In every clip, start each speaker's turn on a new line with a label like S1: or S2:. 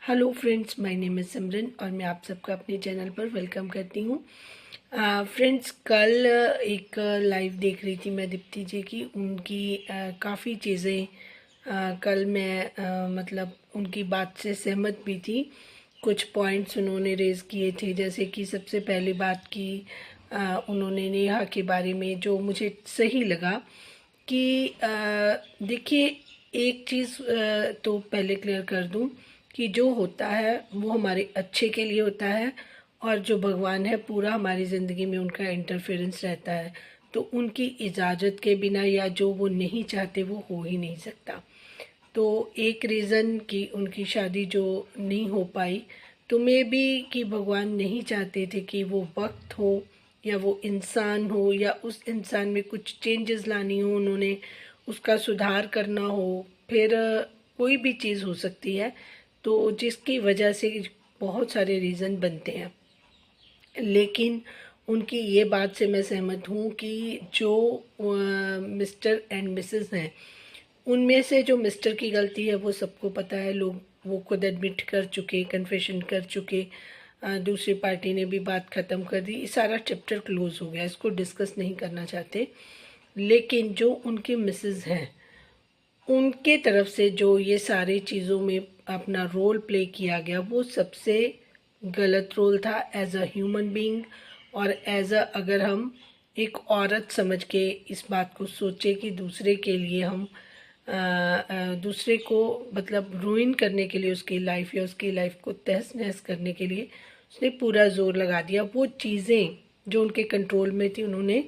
S1: Hello friends, my name is Simran और मैं आप सबका अपने चैनल पर वेलकम करती हूँ। फ्रेंड्स, कल एक लाइव देख रही थी मैं दीप्ति जी की। उनकी काफ़ी चीज़ें कल मैं मतलब उनकी बात से सहमत भी थी। कुछ पॉइंट्स उन्होंने रेज़ किए थे, जैसे कि सबसे पहली बात की उन्होंने नेहा के बारे में, जो मुझे सही लगा कि देखिए, एक चीज़ तो पहले क्लियर कर दूं कि जो होता है वो हमारे अच्छे के लिए होता है, और जो भगवान है पूरा हमारी ज़िंदगी में उनका इंटरफेरेंस रहता है। तो उनकी इजाज़त के बिना या जो वो नहीं चाहते वो हो ही नहीं सकता। तो एक रीज़न कि उनकी शादी जो नहीं हो पाई, तो मे बी कि भगवान नहीं चाहते थे कि वो वक्त हो या वो इंसान हो या उस इंसान में कुछ चेंजेस लानी हो, उन्होंने उसका सुधार करना हो। फिर कोई भी चीज़ हो सकती है, तो जिसकी वजह से बहुत सारे रीज़न बनते हैं। लेकिन उनकी ये बात से मैं सहमत हूँ कि जो मिस्टर एंड मिसेस हैं, उनमें से जो मिस्टर की गलती है वो सबको पता है, लोग वो खुद एडमिट कर चुके, कन्फेशन कर चुके। दूसरी पार्टी ने भी बात ख़त्म कर दी, सारा चैप्टर क्लोज हो गया, इसको डिस्कस नहीं करना चाहते। लेकिन जो उनके मिसेस हैं, उनके तरफ से जो ये सारी चीज़ों में अपना रोल प्ले किया गया, वो सबसे गलत रोल था एज अ ह्यूमन बीइंग। और एज अ अगर हम एक औरत समझ के इस बात को सोचे कि दूसरे के लिए हम दूसरे को मतलब रुइन करने के लिए, उसकी लाइफ या उसकी लाइफ को तहस नहस करने के लिए उसने पूरा जोर लगा दिया। वो चीज़ें जो उनके कंट्रोल में थी, उन्होंने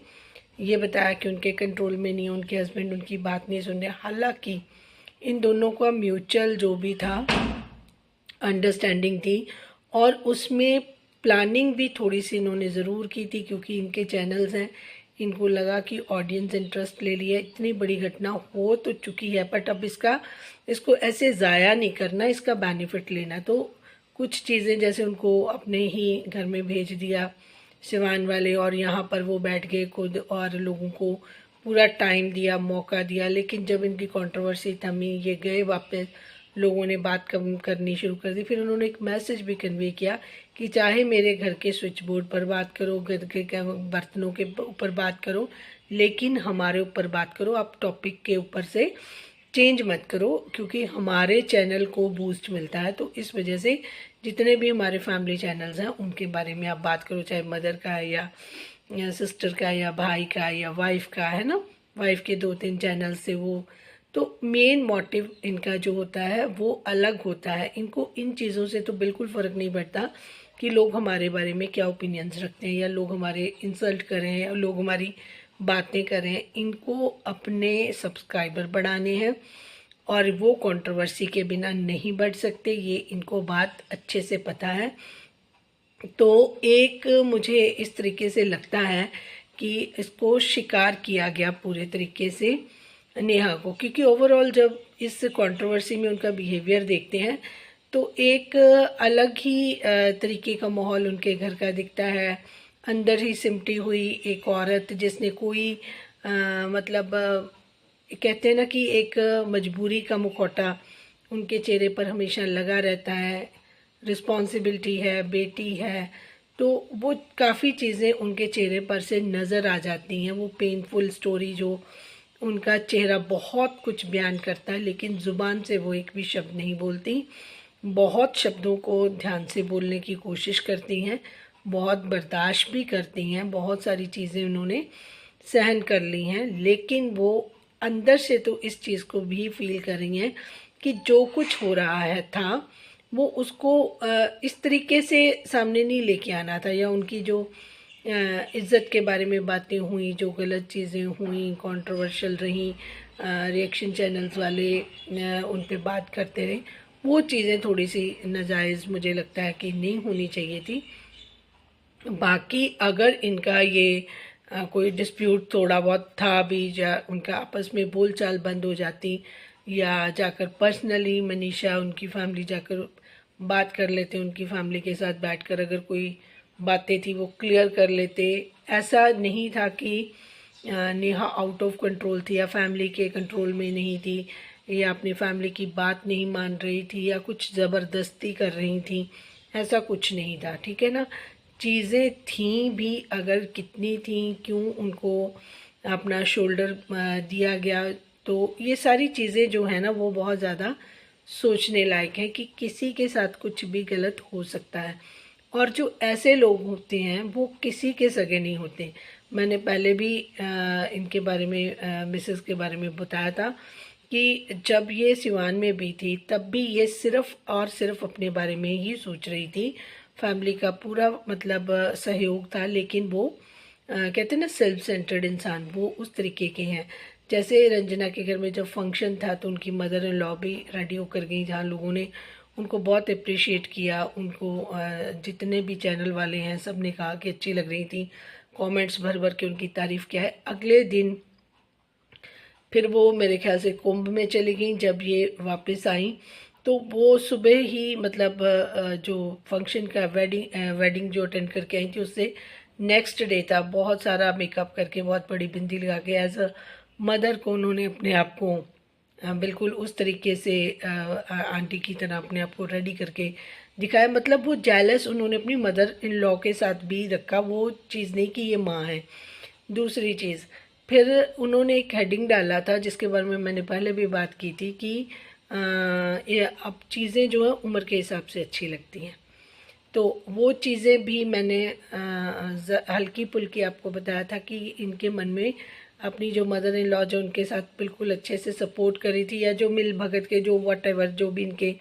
S1: ये बताया कि उनके कंट्रोल में नहीं, उनके हस्बैंड उनकी बात नहीं सुन रहे। हालांकि इन दोनों का म्यूचुअल जो भी था, अंडरस्टैंडिंग थी, और उसमें प्लानिंग भी थोड़ी सी इन्होंने ज़रूर की थी, क्योंकि इनके चैनल्स हैं, इनको लगा कि ऑडियंस इंटरेस्ट ले लिया, इतनी बड़ी घटना हो तो चुकी है, बट अब इसको ऐसे ज़ाया नहीं करना, इसका बेनिफिट लेना। तो कुछ चीज़ें जैसे उनको अपने ही घर में भेज दिया सिवान वाले, और यहाँ पर वो बैठ गए खुद और लोगों को पूरा टाइम दिया, मौका दिया। लेकिन जब इनकी कंट्रोवर्सी थमी, ये गए वापस, लोगों ने बात कम करनी शुरू कर दी। फिर उन्होंने एक मैसेज भी कन्वे किया कि चाहे मेरे घर के स्विच बोर्ड पर बात करो, घर के बर्तनों के ऊपर बात करो, लेकिन हमारे ऊपर बात करो, आप टॉपिक के ऊपर से चेंज मत करो, क्योंकि हमारे चैनल को बूस्ट मिलता है। तो इस वजह से जितने भी हमारे फैमिली चैनल्स हैं उनके बारे में आप बात करो, चाहे मदर का है या सिस्टर का या भाई का या वाइफ का, है ना। वाइफ के 2-3 चैनल से वो, तो मेन मोटिव इनका जो होता है वो अलग होता है। इनको इन चीज़ों से तो बिल्कुल फ़र्क नहीं पड़ता कि लोग हमारे बारे में क्या ओपिनियंस रखते हैं, या लोग हमारे इंसल्ट करें या लोग हमारी बातें करें। इनको अपने सब्सक्राइबर बढ़ाने हैं, और वो कंट्रोवर्सी के बिना नहीं बढ़ सकते, ये इनको बात अच्छे से पता है। तो एक मुझे इस तरीके से लगता है कि इसको शिकार किया गया पूरे तरीके से नेहा को, क्योंकि ओवरऑल जब इस कंट्रोवर्सी में उनका बिहेवियर देखते हैं तो एक अलग ही तरीके का माहौल उनके घर का दिखता है। अंदर ही सिमटी हुई एक औरत, जिसने कोई मतलब कहते हैं ना कि एक मजबूरी का मुखौटा उनके चेहरे पर हमेशा लगा रहता है। रिस्पॉन्सिबिलिटी है, बेटी है, तो वो काफ़ी चीज़ें उनके चेहरे पर से नज़र आ जाती हैं। वो पेनफुल स्टोरी जो उनका चेहरा बहुत कुछ बयान करता है, लेकिन ज़ुबान से वो एक भी शब्द नहीं बोलती। बहुत शब्दों को ध्यान से बोलने की कोशिश करती हैं, बहुत बर्दाश्त भी करती हैं, बहुत सारी चीज़ें उन्होंने सहन कर ली हैं। लेकिन वो अंदर से तो इस चीज़ को भी फील कर रही हैं कि जो कुछ हो रहा है था, वो उसको इस तरीके से सामने नहीं लेके आना था, या उनकी जो इज़्ज़त के बारे में बातें हुई, जो गलत चीज़ें हुई, कंट्रोवर्शियल रहीं, रिएक्शन चैनल्स वाले उन पे बात करते रहे, वो चीज़ें थोड़ी सी नाजायज़ मुझे लगता है कि नहीं होनी चाहिए थी। बाकी अगर इनका ये कोई डिस्प्यूट थोड़ा बहुत था भी, या उनका आपस में बोलचाल बंद हो जाती, या जाकर पर्सनली मनीषा उनकी फैमिली जाकर बात कर लेते, उनकी फैमिली के साथ बैठकर अगर कोई बातें थी वो क्लियर कर लेते। ऐसा नहीं था कि नेहा आउट ऑफ कंट्रोल थी या फैमिली के कंट्रोल में नहीं थी, या अपनी फैमिली की बात नहीं मान रही थी या कुछ ज़बरदस्ती कर रही थी, ऐसा कुछ नहीं था, ठीक है ना। चीज़ें थीं भी, अगर कितनी थीं, क्यों उनको अपना शोल्डर दिया गया, तो ये सारी चीज़ें जो है ना वो बहुत ज़्यादा सोचने लायक है कि किसी के साथ कुछ भी गलत हो सकता है। और जो ऐसे लोग होते हैं वो किसी के सगे नहीं होते। मैंने पहले भी इनके बारे में, मिसेस के बारे में बताया था कि जब ये सिवान में भी थी तब भी ये सिर्फ़ और सिर्फ अपने बारे में ही सोच रही थी। फैमिली का पूरा मतलब सहयोग था, लेकिन वो कहते हैं ना सेल्फ सेंटर्ड इंसान, वो उस तरीके के हैं। जैसे रंजना के घर में जब फंक्शन था तो उनकी मदर इन लॉ भी रेडी होकर गई, जहाँ लोगों ने उनको बहुत अप्रिशिएट किया। उनको जितने भी चैनल वाले हैं सब ने कहा कि अच्छी लग रही थी, कमेंट्स भर भर के उनकी तारीफ़ किया है। अगले दिन फिर वो मेरे ख्याल से कुंभ में चली गई। जब ये वापस आई तो वो सुबह ही मतलब जो फंक्शन का वेडिंग जो अटेंड करके आई थी उससे नेक्स्ट डे था, बहुत सारा मेकअप करके, बहुत बड़ी बिंदी लगा के, एज अ मदर को उन्होंने अपने आप को बिल्कुल उस तरीके से आंटी की तरह अपने आप को रेडी करके दिखाया। मतलब वो जेलस उन्होंने अपनी मदर इन लॉ के साथ भी रखा, वो चीज़ नहीं कि ये माँ है। दूसरी चीज़, फिर उन्होंने एक हेडिंग डाला था जिसके बारे में मैंने पहले भी बात की थी कि ये अब चीज़ें जो है उम्र के हिसाब से अच्छी लगती हैं। तो वो चीज़ें भी मैंने हल्की फुल्की आपको बताया था कि इनके मन में अपनी जो मदर इन लॉ जो उनके साथ बिल्कुल अच्छे से सपोर्ट करी थी, या जो मिल भगत के जो वट एवर जो भी इनके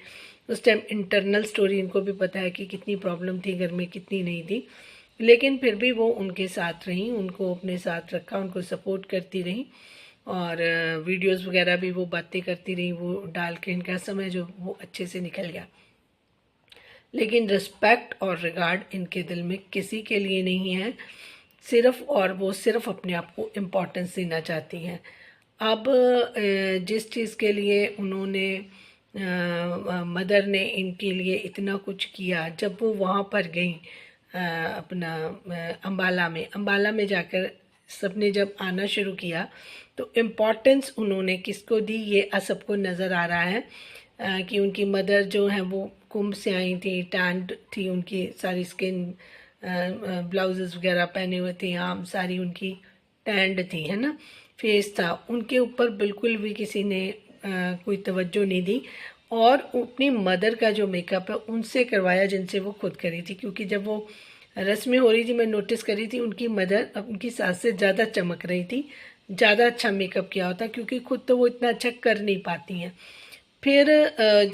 S1: उस टाइम इंटरनल स्टोरी इनको भी पता है कि कितनी प्रॉब्लम थी घर में, कितनी नहीं थी, लेकिन फिर भी वो उनके साथ रहीं, उनको अपने साथ रखा, उनको सपोर्ट करती रहीं। और वीडियोस वगैरह भी वो बातें करती रहीं, वो डाल के इनका समय जो वो अच्छे से निकल गया। लेकिन रिस्पेक्ट और रिगार्ड इनके दिल में किसी के लिए नहीं है, सिर्फ और वो सिर्फ अपने आप को इम्पोर्टेंस देना चाहती हैं। अब जिस चीज़ के लिए उन्होंने मदर ने इनके लिए इतना कुछ किया, जब वो वहाँ पर गई अपना अम्बाला में जाकर सबने जब आना शुरू किया तो इम्पोर्टेंस उन्होंने किसको दी, ये सबको नज़र आ रहा है कि उनकी मदर जो है वो कुंभ से आई थी, टैंड थी, उनकी सारी स्किन, ब्लाउजेस वगैरह पहने हुए थे, आम सारी उनकी टैंड थी, है ना, फेस था, उनके ऊपर बिल्कुल भी किसी ने कोई तवज्जो नहीं दी। और अपनी मदर का जो मेकअप है उनसे करवाया जिनसे वो खुद करी थी, क्योंकि जब वो रस्में हो रही थी मैं नोटिस करी थी उनकी मदर उनकी सास से ज़्यादा चमक रही थी, ज़्यादा अच्छा मेकअप किया होता, क्योंकि खुद तो वो इतना अच्छा कर नहीं पाती हैं। फिर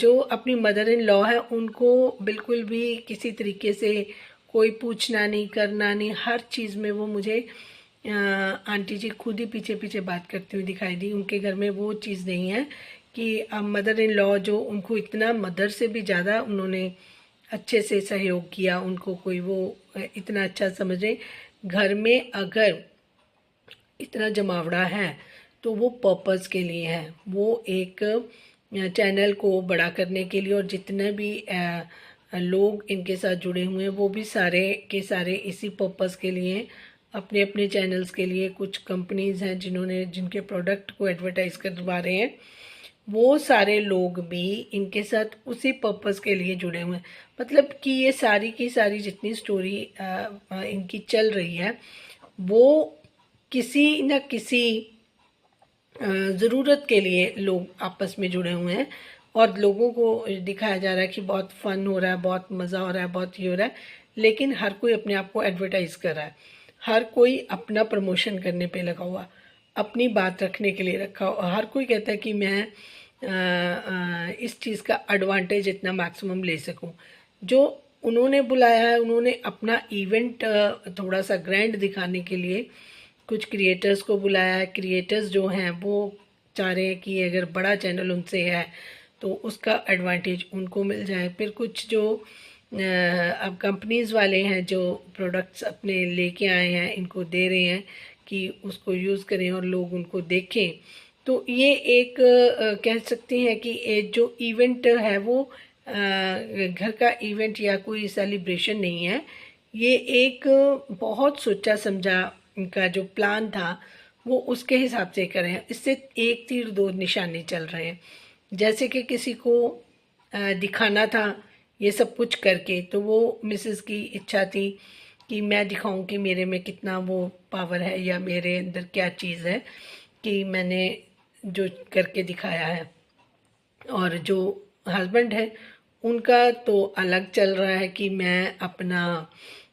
S1: जो अपनी मदर इन लॉ है उनको बिल्कुल भी किसी तरीके से कोई पूछना नहीं, करना नहीं, हर चीज़ में वो मुझे आंटी जी खुद ही पीछे पीछे बात करती हुई दिखाई दी। उनके घर में वो चीज़ नहीं है कि मदर इन लॉ जो उनको इतना मदर से भी ज़्यादा उन्होंने अच्छे से सहयोग किया, उनको कोई वो इतना अच्छा समझे। घर में अगर इतना जमावड़ा है तो वो पर्पज़ के लिए है, वो एक चैनल को बड़ा करने के लिए, और जितने भी लोग इनके साथ जुड़े हुए हैं वो भी सारे के सारे इसी पर्पज़ के लिए, अपने अपने चैनल्स के लिए। कुछ कंपनीज़ हैं जिन्होंने जिनके प्रोडक्ट को एडवर्टाइज़ करवा रहे हैं, वो सारे लोग भी इनके साथ उसी पर्पज़ के लिए जुड़े हुए हैं। मतलब कि ये सारी की सारी जितनी स्टोरी इनकी चल रही है वो किसी न किसी ज़रूरत के लिए लोग आपस में जुड़े हुए हैं, और लोगों को दिखाया जा रहा है कि बहुत फ़न हो रहा है, बहुत मज़ा हो रहा है, बहुत ये हो रहा है, लेकिन हर कोई अपने आप को एडवर्टाइज़ कर रहा है, हर कोई अपना प्रमोशन करने पे लगा हुआ, अपनी बात रखने के लिए रखा हुआ। हर कोई कहता है कि मैं इस चीज़ का एडवांटेज इतना मैक्सिमम ले सकूं। जो उन्होंने बुलाया है, उन्होंने अपना इवेंट थोड़ा सा ग्रैंड दिखाने के लिए कुछ क्रिएटर्स को बुलाया है। क्रिएटर्स जो हैं वो चाह रहे हैं कि अगर बड़ा चैनल उनसे है तो उसका एडवांटेज उनको मिल जाए। फिर कुछ जो अब कंपनीज़ वाले हैं जो प्रोडक्ट्स अपने लेके आए हैं, इनको दे रहे हैं कि उसको यूज़ करें और लोग उनको देखें। तो ये एक कह सकते हैं कि एक जो इवेंट है वो घर का इवेंट या कोई सेलिब्रेशन नहीं है, ये एक बहुत सोचा समझा इनका जो प्लान था वो उसके हिसाब से करें। इससे एक तीर दो निशाने चल रहे हैं। जैसे कि किसी को दिखाना था ये सब कुछ करके, तो वो मिसेस की इच्छा थी कि मैं दिखाऊं कि मेरे में कितना वो पावर है या मेरे अंदर क्या चीज़ है कि मैंने जो करके दिखाया है। और जो हस्बैंड है उनका तो अलग चल रहा है कि मैं अपना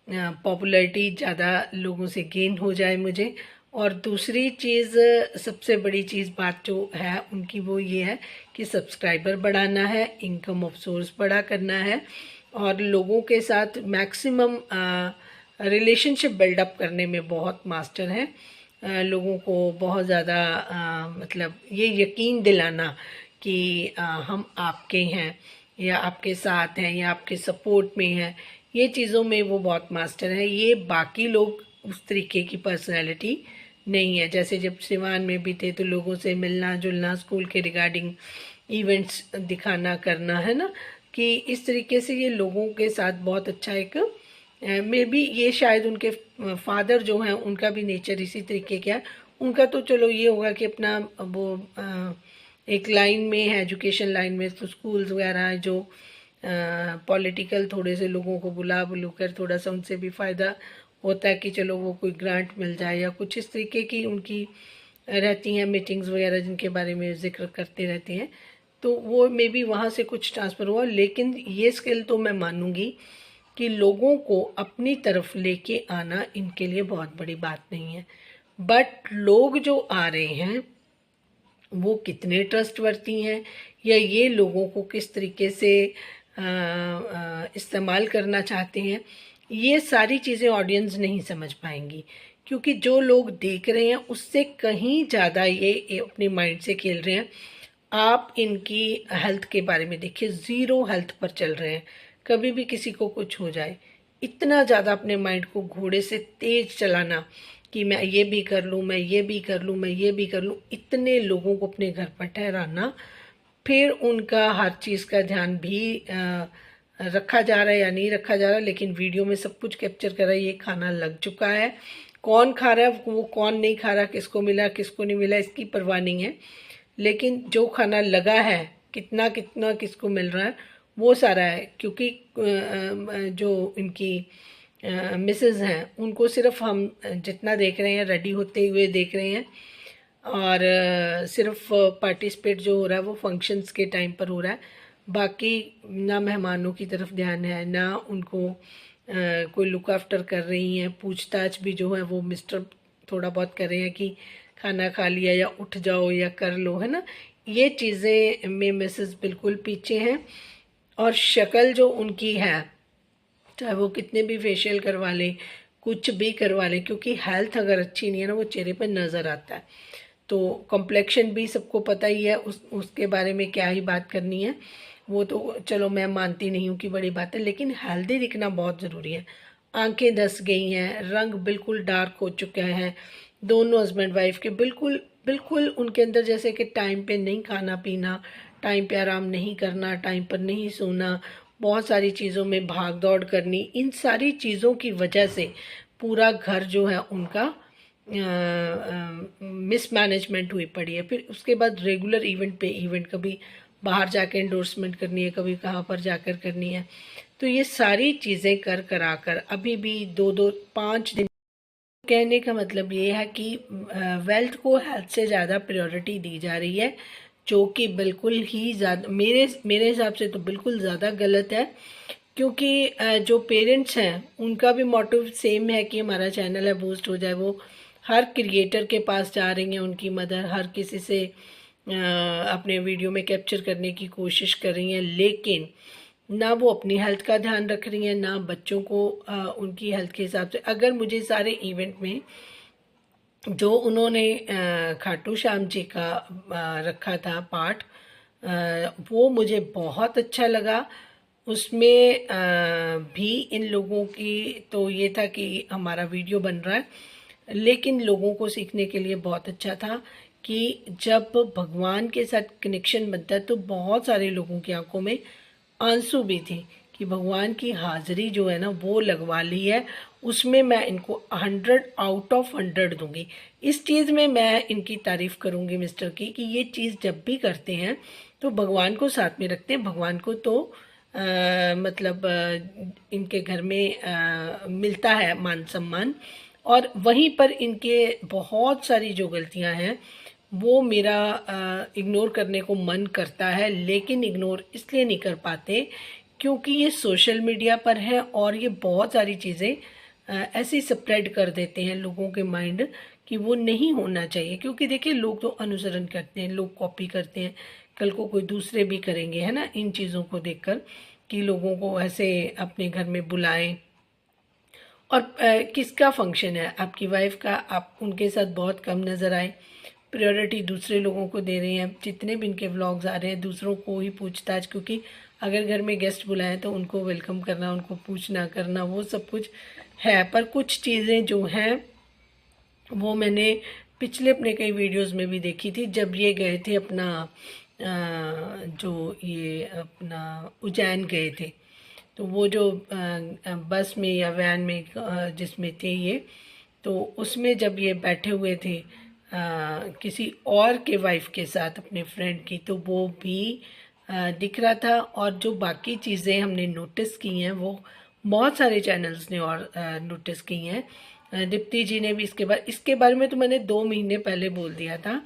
S1: पॉपुलैरिटी ज़्यादा लोगों से गेन हो जाए मुझे। और दूसरी चीज़, सबसे बड़ी चीज़ बात जो है उनकी वो ये है कि सब्सक्राइबर बढ़ाना है, इनकम ऑफ सोर्स बड़ा करना है और लोगों के साथ मैक्सिमम रिलेशनशिप बिल्डअप करने में बहुत मास्टर हैं। लोगों को बहुत ज़्यादा मतलब ये यकीन दिलाना कि हम आपके हैं या आपके साथ हैं या आपके सपोर्ट में हैं, ये चीज़ों में वो बहुत मास्टर है। ये बाकी लोग उस तरीके की पर्सनैलिटी नहीं है। जैसे जब सिवान में भी थे तो लोगों से मिलना जुलना, स्कूल के रिगार्डिंग इवेंट्स दिखाना करना, है ना, कि इस तरीके से ये लोगों के साथ बहुत अच्छा एक मे बी ये शायद उनके फादर जो हैं उनका भी नेचर इसी तरीके का है। उनका तो चलो ये होगा कि अपना वो एक लाइन में है, एजुकेशन लाइन में, तो स्कूल्स वगैरह जो पॉलिटिकल थोड़े से लोगों को बुला बुलू कर थोड़ा सा उनसे भी फ़ायदा होता है कि चलो वो कोई ग्रांट मिल जाए या कुछ इस तरीके की उनकी रहती हैं मीटिंग्स वगैरह जिनके बारे में जिक्र करते रहते हैं। तो वो मे बी वहाँ से कुछ ट्रांसफ़र हुआ। लेकिन ये स्किल तो मैं मानूंगी कि लोगों को अपनी तरफ लेके आना इनके लिए बहुत बड़ी बात नहीं है। बट लोग जो आ रहे हैं वो कितने ट्रस्टवर्दी हैं या ये लोगों को किस तरीके से इस्तेमाल करना चाहते हैं, ये सारी चीज़ें ऑडियंस नहीं समझ पाएंगी। क्योंकि जो लोग देख रहे हैं उससे कहीं ज़्यादा ये अपने माइंड से खेल रहे हैं। आप इनकी हेल्थ के बारे में देखिए, ज़ीरो हेल्थ पर चल रहे हैं। कभी भी किसी को कुछ हो जाए, इतना ज़्यादा अपने माइंड को घोड़े से तेज चलाना कि मैं ये भी कर लूँ, मैं ये भी कर लूँ, मैं ये भी कर लूँ, इतने लोगों को अपने घर पर ठहराना, फिर उनका हर चीज़ का ध्यान भी रखा जा रहा है या नहीं रखा जा रहा, लेकिन वीडियो में सब कुछ कैप्चर कर रहा है। ये खाना लग चुका है, कौन खा रहा है वो कौन नहीं खा रहा, किसको मिला किसको नहीं मिला इसकी परवाह नहीं है, लेकिन जो खाना लगा है कितना कितना किसको मिल रहा है वो सारा है। क्योंकि जो इनकी मिसेस हैं उनको सिर्फ हम जितना देख रहे हैं रेडी होते हुए देख रहे हैं और सिर्फ पार्टिसिपेट जो हो रहा है वो फंक्शंस के टाइम पर हो रहा है। बाकी ना मेहमानों की तरफ ध्यान है, ना उनको कोई लुक आफ्टर कर रही हैं। पूछताछ भी जो है वो मिस्टर थोड़ा बहुत कर रहे हैं कि खाना खा लिया या उठ जाओ या कर लो, है ना। ये चीज़ें में मिसेस बिल्कुल पीछे हैं। और शक्ल जो उनकी है, चाहे वो कितने भी फेशियल करवा लें, कुछ भी करवा लें, क्योंकि हेल्थ अगर अच्छी नहीं है ना वो चेहरे पर नज़र आता है। तो कॉम्प्लेक्शन भी सबको पता ही है, उसके बारे में क्या ही बात करनी है। वो तो चलो मैं मानती नहीं हूँ कि बड़ी बात है, लेकिन हेल्दी दिखना बहुत ज़रूरी है। आंखें धस गई हैं, रंग बिल्कुल डार्क हो चुका है। दोनों हस्बैंड वाइफ के बिल्कुल बिल्कुल उनके अंदर जैसे कि टाइम पे नहीं खाना पीना, टाइम पे आराम नहीं करना, टाइम पर नहीं सोना, बहुत सारी चीज़ों में भाग दौड़ करनी, इन सारी चीज़ों की वजह से पूरा घर जो है उनका मिसमैनेजमेंट हुई पड़ी है। फिर उसके बाद रेगुलर इवेंट पे इवेंट, कभी बाहर जाकर एंडोर्समेंट करनी है, कभी कहाँ पर जाकर करनी है। तो ये सारी चीज़ें कर करा कर अभी भी 2-2-5 दिन, कहने का मतलब ये है कि वेल्थ को हेल्थ से ज़्यादा प्रायोरिटी दी जा रही है, जो कि बिल्कुल ही ज़्यादा मेरे मेरे हिसाब से तो बिल्कुल ज़्यादा गलत है। क्योंकि जो पेरेंट्स हैं उनका भी मोटिव सेम है कि हमारा चैनल है बूस्ट हो जाए। वो हर क्रिएटर के पास जा रही हैं, उनकी मदर हर किसी से अपने वीडियो में कैप्चर करने की कोशिश कर रही हैं, लेकिन ना वो अपनी हेल्थ का ध्यान रख रही हैं, ना बच्चों को उनकी हेल्थ के हिसाब से। अगर मुझे सारे इवेंट में जो उन्होंने खाटू श्याम जी का रखा था पार्ट, वो मुझे बहुत अच्छा लगा। उसमें भी इन लोगों की तो ये था कि हमारा वीडियो बन रहा है, लेकिन लोगों को सीखने के लिए बहुत अच्छा था कि जब भगवान के साथ कनेक्शन बनता है तो बहुत सारे लोगों की आंखों में आंसू भी थे कि भगवान की हाज़िरी जो है ना वो लगवा ली है, उसमें मैं इनको 100 आउट ऑफ 100 दूंगी। इस चीज़ में मैं इनकी तारीफ़ करूंगी मिस्टर की, कि ये चीज़ जब भी करते हैं तो भगवान को साथ में रखते हैं। भगवान को तो मतलब इनके घर में मिलता है मान सम्मान, और वहीं पर इनके बहुत सारी जो गलतियां हैं वो मेरा इग्नोर करने को मन करता है, लेकिन इग्नोर इसलिए नहीं कर पाते क्योंकि ये सोशल मीडिया पर है और ये बहुत सारी चीज़ें ऐसे स्प्रेड कर देते हैं लोगों के माइंड कि वो नहीं होना चाहिए। क्योंकि देखिए लोग तो अनुसरण करते हैं, लोग कॉपी करते हैं, कल को कोई दूसरे भी करेंगे, है ना, इन चीज़ों को देखकर कि लोगों को ऐसे अपने घर में बुलाएं। और किसका फंक्शन है, आपकी वाइफ का, आप उनके साथ बहुत कम नज़र आए, प्रायोरिटी दूसरे लोगों को दे रहे हैं। जितने भी इनके व्लॉग्स आ रहे हैं दूसरों को ही पूछताछ, क्योंकि अगर घर में गेस्ट बुलाएं तो उनको वेलकम करना, उनको पूछना करना, वो सब कुछ है। पर कुछ चीज़ें जो हैं वो मैंने पिछले अपने कई वीडियोस में भी देखी थी। जब ये गए थे अपना जो ये अपना उज्जैन गए थे, तो वो जो बस में या वैन में जिसमें थे ये, तो उसमें जब ये बैठे हुए थे किसी और के वाइफ के साथ, अपने फ्रेंड की, तो वो भी दिख रहा था। और जो बाकी चीज़ें हमने नोटिस की हैं वो बहुत सारे चैनल्स ने और नोटिस की हैं। दीप्ति जी ने भी इसके बारे में तो मैंने 2 महीने पहले बोल दिया था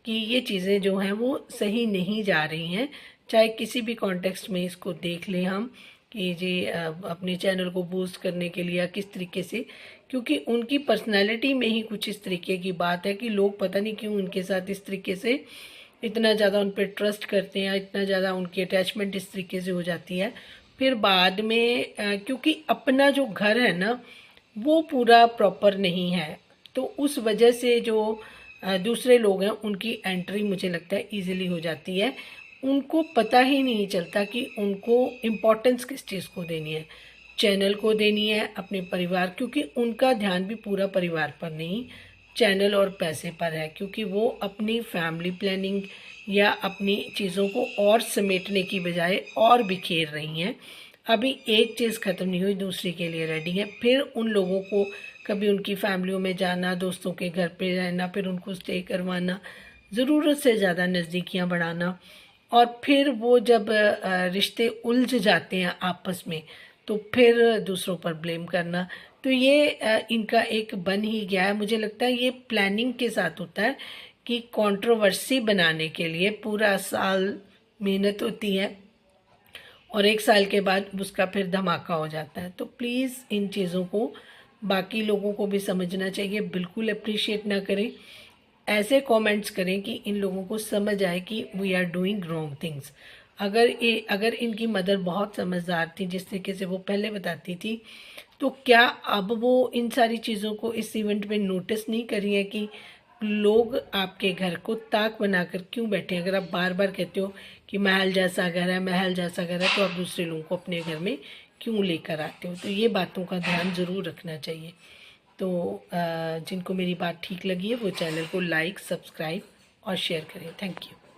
S1: कि ये चीज़ें जो हैं वो सही नहीं जा रही हैं। चाहे किसी भी कॉन्टेक्स्ट में इसको देख लें हम, कि जी अपने चैनल को बूस्ट करने के लिए या किस तरीके से, क्योंकि उनकी पर्सनालिटी में ही कुछ इस तरीके की बात है कि लोग पता नहीं क्यों उनके साथ इस तरीके से इतना ज़्यादा उन पर ट्रस्ट करते हैं, इतना ज़्यादा उनकी अटैचमेंट इस तरीके से हो जाती है। फिर बाद में क्योंकि अपना जो घर है ना वो पूरा प्रॉपर नहीं है, तो उस वजह से जो दूसरे लोग हैं उनकी एंट्री मुझे लगता है ईजिली हो जाती है। उनको पता ही नहीं चलता कि उनको इम्पोर्टेंस किस चीज़ को देनी है, चैनल को देनी है, अपने परिवार, क्योंकि उनका ध्यान भी पूरा परिवार पर नहीं, चैनल और पैसे पर है। क्योंकि वो अपनी फैमिली प्लानिंग या अपनी चीज़ों को और समेटने की बजाय और बिखेर रही हैं। अभी एक चीज़ ख़त्म नहीं हुई, दूसरी के लिए रेडी है। फिर उन लोगों को कभी उनकी फैमिलियों में जाना, दोस्तों के घर पे रहना, फिर उनको स्टे करवाना, ज़रूरत से ज़्यादा नज़दीकियाँ बढ़ाना, और फिर वो जब रिश्ते उलझ जाते हैं आपस में तो फिर दूसरों पर ब्लेम करना। तो ये इनका एक बन ही गया है। मुझे लगता है ये प्लानिंग के साथ होता है कि कंट्रोवर्सी बनाने के लिए पूरा साल मेहनत होती है और 1 साल के बाद उसका फिर धमाका हो जाता है। तो प्लीज़ इन चीज़ों को बाकी लोगों को भी समझना चाहिए, बिल्कुल अप्रिशिएट ना करें, ऐसे कमेंट्स करें कि इन लोगों को समझ आए कि we are doing wrong things. अगर इनकी मदर बहुत समझदार थी, जिस तरीके से वो पहले बताती थी, तो क्या अब वो इन सारी चीज़ों को इस इवेंट में नोटिस नहीं करी है कि लोग आपके घर को ताक बनाकर क्यों बैठे हैं? अगर आप बार बार कहते हो कि महल जैसा घर है, महल जैसा घर है, तो आप दूसरे लोगों को अपने घर में क्यों लेकर आते हो? तो ये बातों का ध्यान ज़रूर रखना चाहिए। तो जिनको मेरी बात ठीक लगी है वो चैनल को लाइक, सब्सक्राइब और शेयर करें। Thank you.